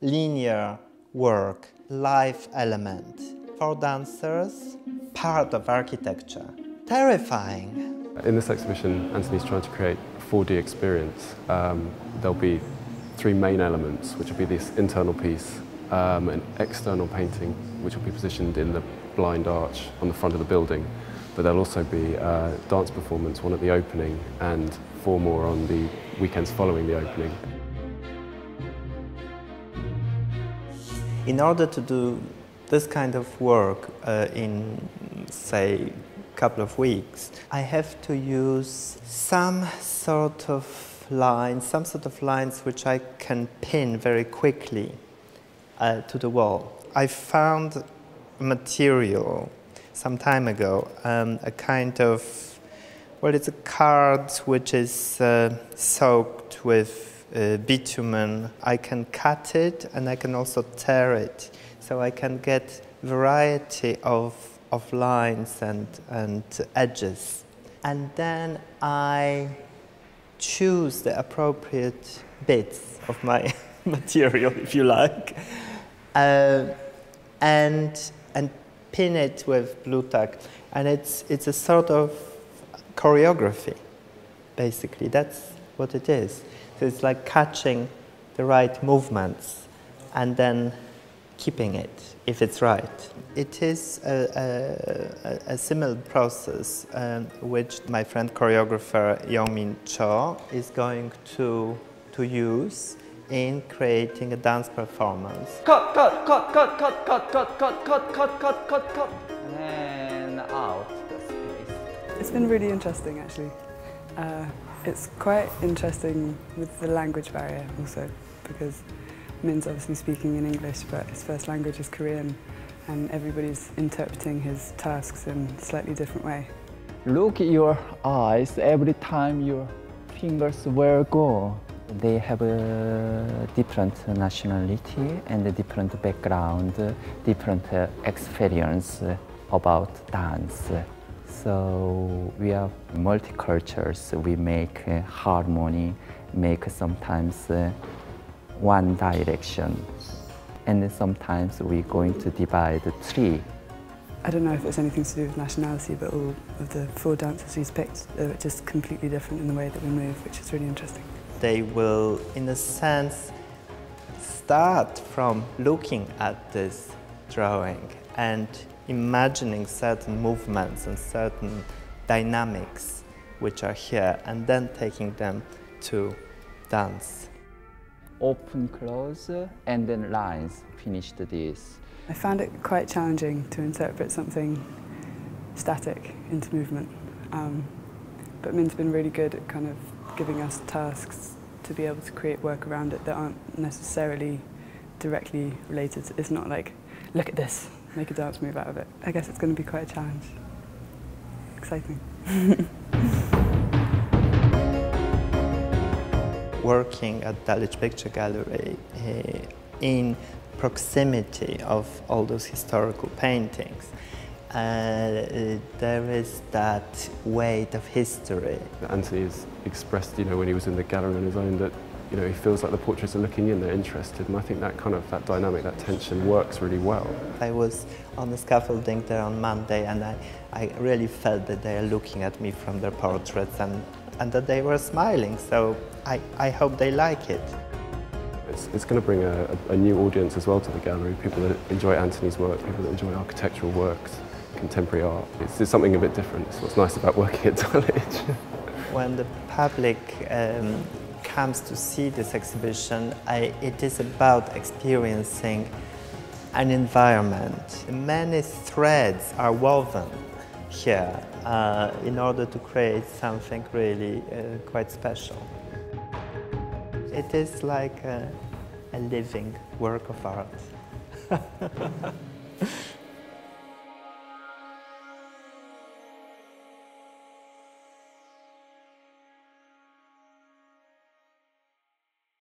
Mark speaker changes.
Speaker 1: linear work, life element. For dancers, part of architecture. Terrifying.
Speaker 2: In this exhibition, Antoni's trying to create a 4D experience. There'll be three main elements, which will be this internal piece, an external painting, which will be positioned in the blind arch on the front of the building. But there'll also be a dance performance, one at the opening, and 4 more on the weekends following the opening.
Speaker 1: In order to do this kind of work in, say, a couple of weeks, I have to use some sort of lines which I can pin very quickly to the wall. I found material some time ago, a kind of, well, it's a card which is soaked with bitumen. I can cut it and I can also tear it, so I can get variety of lines and edges. And then I choose the appropriate bits of my material, if you like, and pin it with blue tack. And it's a sort of choreography, basically. That's what it is. So it's like catching the right movements and then keeping it, if it's right. It is a similar process which my friend choreographer Yongmin Cho is going to use in creating a dance performance.
Speaker 3: Cut, cut, cut, cut, cut, cut, cut, cut, cut, cut, cut, cut, cut, and out the space.
Speaker 4: It's been really interesting, actually. It's quite interesting with the language barrier also, because Min's obviously speaking in English, but his first language is Korean, and everybody's interpreting his tasks in a slightly different way.
Speaker 5: Look at your eyes every time your fingers will go. They have a different nationality and a different background, different experience about dance. So we are multicultures. We make harmony, make sometimes one direction, and then sometimes we're going to divide 3.
Speaker 4: I don't know if it's anything to do with nationality, but all of the 4 dancers he's picked are just completely different in the way that we move, which is really interesting.
Speaker 1: They will, in a sense, start from looking at this drawing and imagining certain movements and certain dynamics which are here, and then taking them to dance.
Speaker 5: Open, close, and then lines, finished this.
Speaker 4: I found it quite challenging to interpret something static into movement, but Min's been really good at kind of giving us tasks to be able to create work around it that aren't necessarily directly related. It's not like, look at this, make a dance move out of it. I guess it's going to be quite a challenge. Exciting.
Speaker 1: Working at Dulwich Picture Gallery in proximity of all those historical paintings, there is that weight of history.
Speaker 2: Antoni has expressed, when he was in the gallery on his own, that he feels like the portraits are looking in, they're interested, and I think that that dynamic, that tension works really well. I
Speaker 1: was on the scaffolding there on Monday, and I really felt that they are looking at me from their portraits and that they were smiling, so I hope they like it.
Speaker 2: It's going to bring a new audience as well to the gallery, people that enjoy Antoni's work, people that enjoy architectural works, contemporary art. It's something a bit different. It's what's nice about working at Dulwich. When the public comes to see this exhibition, it is about experiencing an environment. Many threads are woven here in order to create something really quite special. It is like a living work of art.